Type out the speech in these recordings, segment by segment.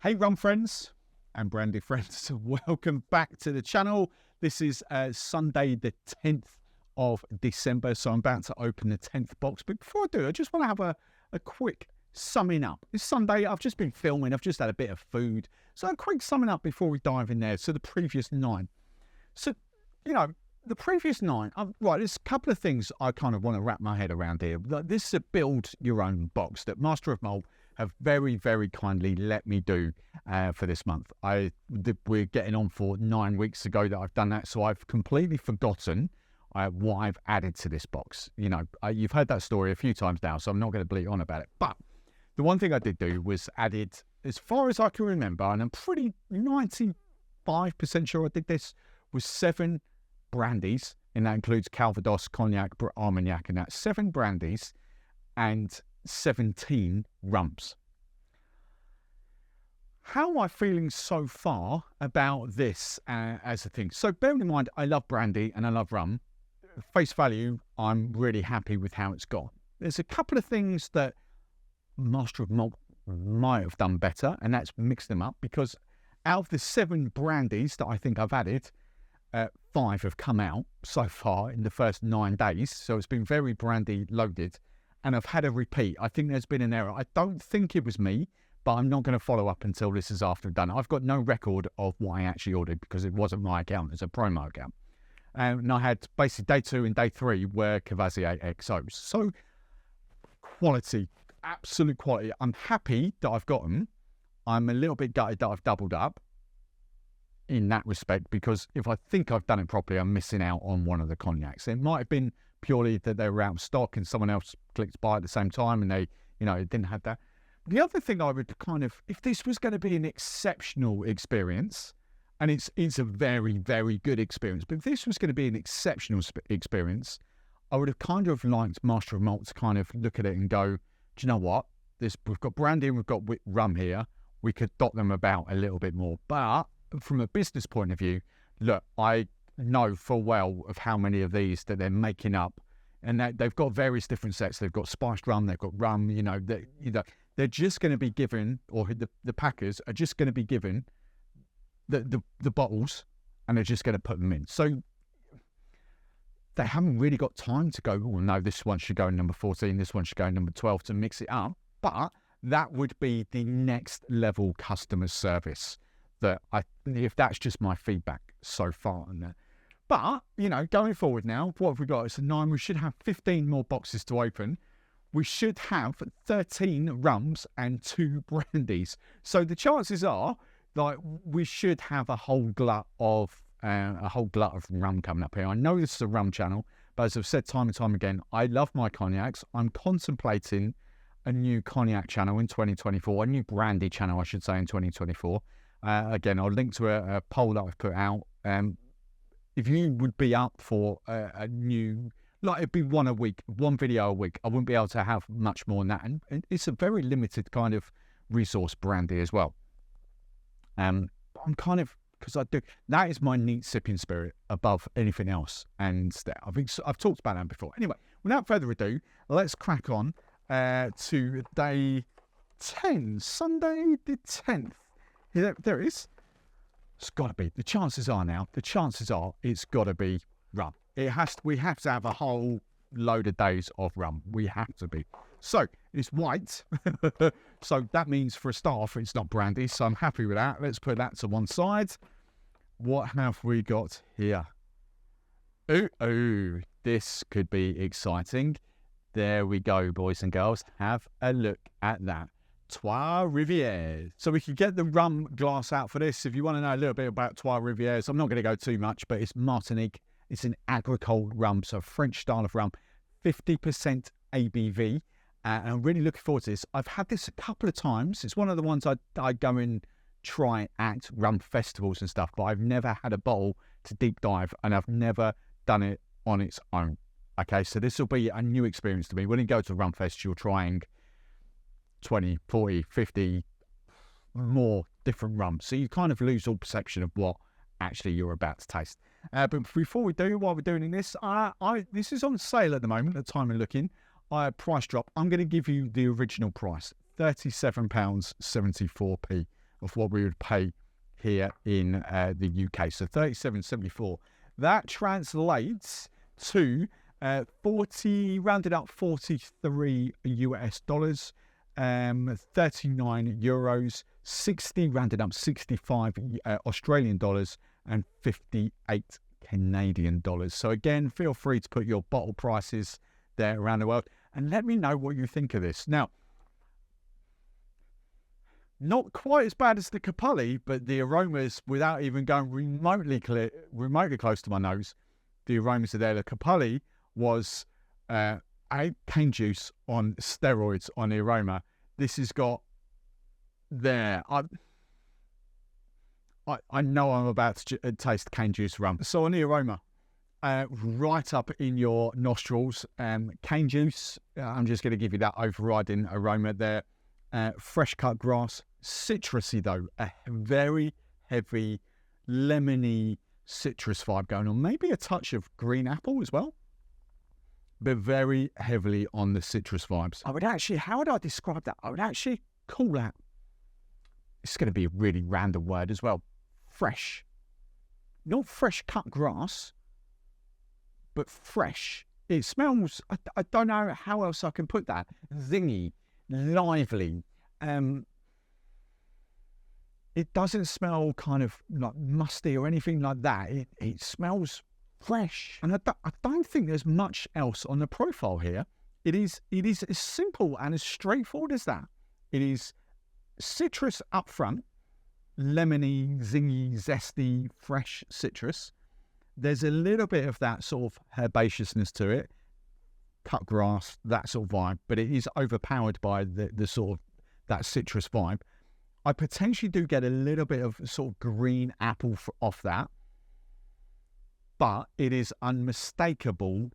Hey rum friends and brandy friends, welcome back to the channel. This is Sunday the 10th of December, so I'm about to open the 10th box. But before I do, I just want to have a quick summing up. It's Sunday, I've just been filming, I've just had a bit of food. So a quick summing up before we dive in there. So the previous 9. So, the previous 9, right, there's a couple of things I kind of want to wrap my head around here. This is a build your own box that Master of Malt have very, very kindly let me do for this month. We're getting on for 9 weeks ago that I've done that, so I've completely forgotten what I've added to this box. You've heard that story a few times now, so I'm not going to bleat on about it. But the one thing I did do was added, as far as I can remember, and I'm pretty 95% sure I did this, was 7 brandies, and that includes Calvados, Cognac, Armagnac, and that's 7 brandies and 17 rums. How am I feeling so far about this as a thing? So bearing in mind, I love brandy and I love rum. Face value, I'm really happy with how it's gone. There's a couple of things that Master of Malt might have done better, and that's mixed them up, because out of the 7 brandies that I think I've added, 5 have come out so far in the first 9 days. So it's been very brandy loaded. And I've had a repeat. I think there's been an error. I don't think it was me, but I'm not going to follow up until this is after done. I've got no record of what I actually ordered because it wasn't my account. It's a promo account. And I had basically day 2 and day 3 were Cavazier XOs. So quality, absolute quality. I'm happy that I've got them. I'm a little bit gutted that I've doubled up in that respect, because if I think I've done it properly, I'm missing out on one of the cognacs. It might have been purely that they were out of stock and someone else clicked buy at the same time and they, didn't have that. The other thing I would if this was going to be an exceptional experience, and it's a very, very good experience, but if this was going to be an exceptional experience, I would have kind of liked Master of Malt to kind of look at it and go, do you know what? We've got brandy and we've got rum here. We could dot them about a little bit more. But from a business point of view, look, I know full well of how many of these that they're making up, and that they've got various different sets. They've got spiced rum, they've got rum. They're just going to be given, or the packers are just going to be given the bottles, and they're just going to put them in. So they haven't really got time to go, oh no, this one should go in number 14, this one should go in number 12 to mix it up. But that would be the next level customer service. If that's just my feedback so far. But, going forward now, what have we got? It's a 9. We should have 15 more boxes to open. We should have 13 rums and 2 brandies. So the chances are, we should have a whole glut of rum coming up here. I know this is a rum channel, but as I've said time and time again, I love my cognacs. I'm contemplating a new cognac channel in 2024, a new brandy channel, I should say, in 2024. Again, I'll link to a poll that I've put out. If you would be up for a new, it'd be one video a week. I wouldn't be able to have much more than that. And it's a very limited kind of resource brandy as well. I'm kind of, because that is my neat sipping spirit above anything else. And I've talked about that before. Anyway, without further ado, let's crack on to day 10, Sunday the 10th. There it is. It's got to be. The chances are it's got to be rum. We have to have a whole load of days of rum. We have to be. So it's white. So that means for a start off, it's not brandy. So I'm happy with that. Let's put that to one side. What have we got here? Ooh, this could be exciting. There we go, boys and girls. Have a look at that. Trois Rivières. So we could get the rum glass out for this. If you want to know a little bit about Trois Rivières, I'm not going to go too much, but it's Martinique. It's an agricole rum, so a French style of rum, 50% ABV. And I'm really looking forward to this. I've had this a couple of times. It's one of the ones I go and try at rum festivals and stuff, but I've never had a bottle to deep dive, and I've never done it on its own. Okay, so this will be a new experience to me. When you go to a rum fest, you're trying 20, 40, 50 more different rums. So you kind of lose all perception of what actually you're about to taste. But before we do, while we're doing this, this is on sale at the moment, at the time of looking. Price drop. I'm going to give you the original price, £37.74p. of what we would pay here in the UK. So 37.74. That translates to 40, rounded up 43 US dollars, 39 euros, 60, rounded up 65 Australian dollars, and 58 Canadian dollars. So again, feel free to put your bottle prices there around the world and let me know what you think of this. Now, not quite as bad as the Capulli, but the aromas, without even going remotely close to my nose, the aromas are there. The Capulli was a cane juice on steroids on the aroma. This has got there. I know I'm about to taste cane juice rum. So on the aroma, right up in your nostrils, cane juice. I'm just going to give you that overriding aroma there. Fresh cut grass, citrusy though, a very heavy lemony citrus vibe going on. Maybe a touch of green apple as well, but very heavily on the citrus vibes. How would I describe that? I would actually call that, it's going to be a really random word as well, fresh. Not fresh cut grass, but fresh. It smells, I don't know how else I can put that. Zingy, lively. It doesn't smell kind of like musty or anything like that. It smells fresh. And I don't think there's much else on the profile here. It is as simple and as straightforward as that. It is citrus up front, lemony, zingy, zesty, fresh citrus. There's a little bit of that sort of herbaceousness to it, cut grass, that sort of vibe, but it is overpowered by the sort of that citrus vibe. I potentially do get a little bit of sort of green apple off that, but it is unmistakable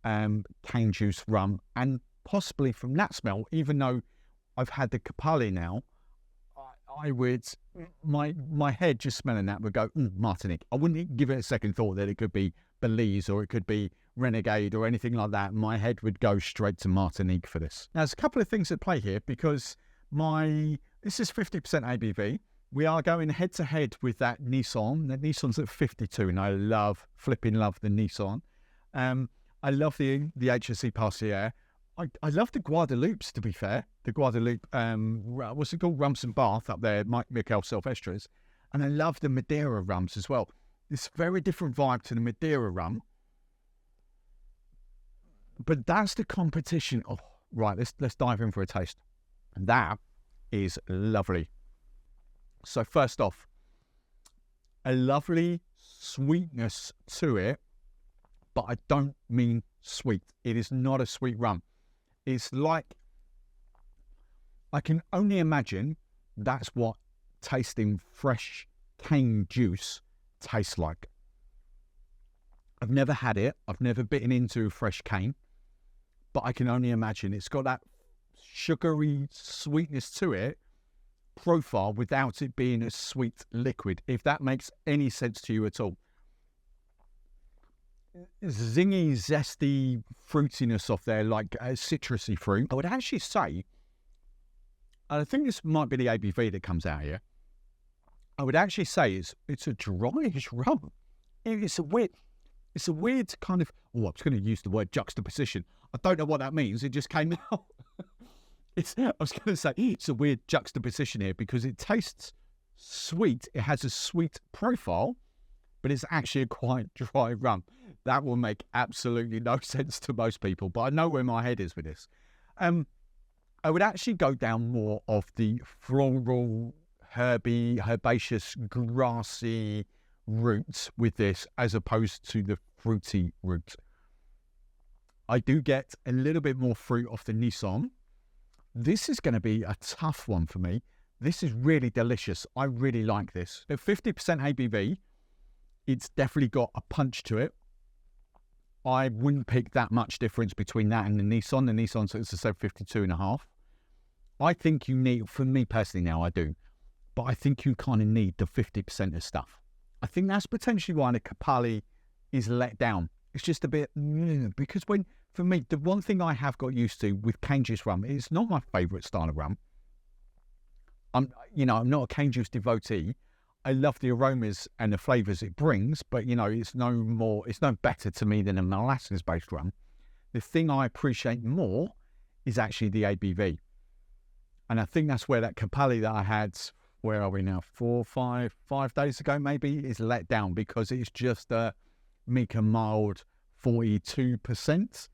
cane juice rum, and possibly from that smell, even though I've had the Capulli now, I would, my head just smelling that would go, Martinique. I wouldn't give it a second thought that it could be Belize or it could be Renegade or anything like that. My head would go straight to Martinique for this. Now, there's a couple of things at play here because this is 50% ABV. We are going head to head with that Nissan. The Nissan's at 52, and I flipping love the Nissan. I love the HSE Parcier. I love the Guadelupes, to be fair. The Guadeloupe, what's it called? Rums and Bath up there, Michael Silvestris. And I love the Madeira rums as well. This very different vibe to the Madeira rum. But that's the competition. Oh, right, let's dive in for a taste. And that is lovely. So first off, a lovely sweetness to it, but I don't mean sweet. It is not a sweet rum. It's like, I can only imagine that's what tasting fresh cane juice tastes like. I've never had it. I've never bitten into fresh cane, but I can only imagine it's got that sugary sweetness to it profile without it being a sweet liquid, if that makes any sense to you at all. Zingy, zesty fruitiness off there, like a citrusy fruit. I would actually say, and I think this might be the ABV that comes out here, I would actually say it's a dryish rum. It's a weird kind of, I was going to use the word juxtaposition. I don't know what that means. It just came out. I was going to say, it's a weird juxtaposition here because it tastes sweet. It has a sweet profile, but it's actually a quite dry rum. That will make absolutely no sense to most people, but I know where my head is with this. I would actually go down more of the floral, herby, herbaceous, grassy route with this as opposed to the fruity route. I do get a little bit more fruit off the Nissan. This is going to be a tough one for me. This is really delicious. I really like this. At 50% ABV, it's definitely got a punch to it. I wouldn't pick that much difference between that and the Nissan. The Nissan's, as I said, 52.5. I think you need, for me personally now, I do, but I think you kind of need the 50% of stuff. I think that's potentially why the Capulli is let down. It's just a bit, because for me, the one thing I have got used to with cane juice rum, it's not my favourite style of rum, I'm not a cane juice devotee. I love the aromas and the flavours it brings, but it's no better to me than a molasses-based rum. The thing I appreciate more is actually the ABV. And I think that's where that Capelli that I had, where are we now, 5 days ago maybe, is let down, because it's just a meek and mild 42%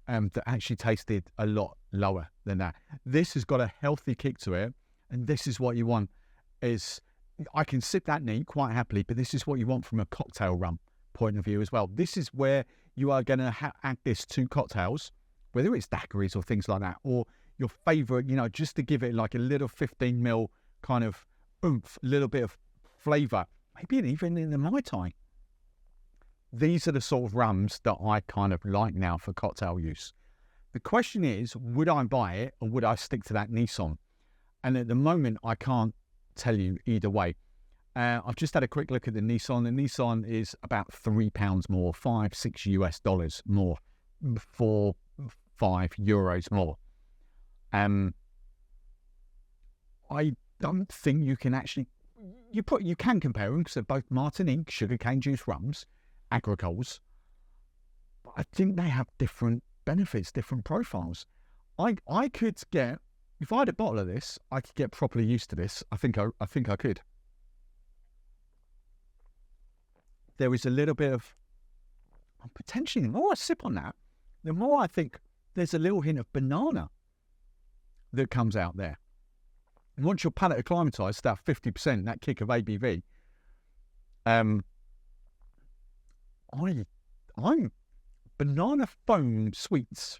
that actually tasted a lot lower than that. This has got a healthy kick to it, and this is what you want. Is I can sip that neat quite happily, but this is what you want from a cocktail rum point of view as well. This is where you are going to add this to cocktails, whether it's daiquiris or things like that, or your favourite, just to give it like a little 15ml kind of oomph, a little bit of flavour, maybe even in the Mai Tai. These are the sort of rums that I kind of like now for cocktail use. The question is, would I buy it or would I stick to that Nissan? And at the moment, I can't tell you either way. I've just had a quick look at the Nissan. The Nissan is about £3 more, $5-6 more, €4-5 more. I don't think you can actually, you can compare them because they're both Martinique sugarcane juice rums, agricoles, but I think they have different benefits, different profiles. I could get, if I had a bottle of this, I could get properly used to this. I think I could. There is a little bit of, potentially, the more I sip on that, the more I think there's a little hint of banana that comes out there. And once your palate acclimatized to that 50%, that kick of ABV, I'm banana foam sweets.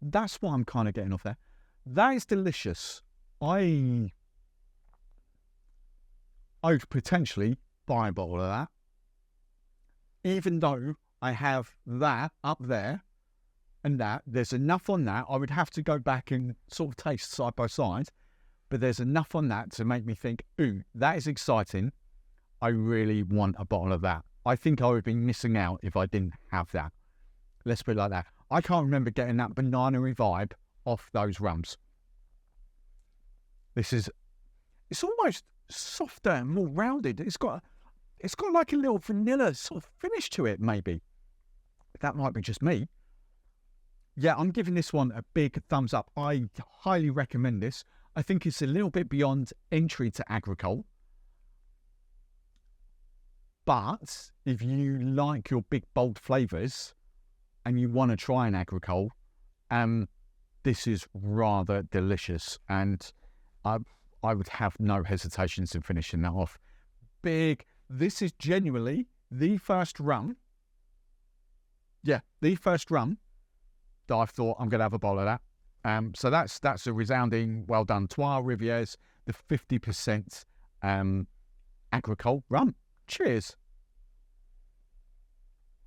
That's what I'm kind of getting off there. That is delicious. I would potentially buy a bottle of that, even though I have that up there and that. There's enough on that. I would have to go back and sort of taste side by side, but there's enough on that to make me think, ooh, that is exciting. I really want a bottle of that. I think I would be missing out if I didn't have that. Let's put it like that. I can't remember getting that banana-y vibe off those rums. It's almost softer and more rounded. It's got like a little vanilla sort of finish to it, maybe. That might be just me. Yeah, I'm giving this one a big thumbs up. I highly recommend this. I think it's a little bit beyond entry to agricole. But if you like your big, bold flavours and you want to try an agricole, this is rather delicious. And I would have no hesitations in finishing that off. This is genuinely the first rum. Yeah, the first rum that I thought I'm going to have a bowl of that. So that's a resounding well done. Trois Rivières, the 50% agricole rum. Cheers.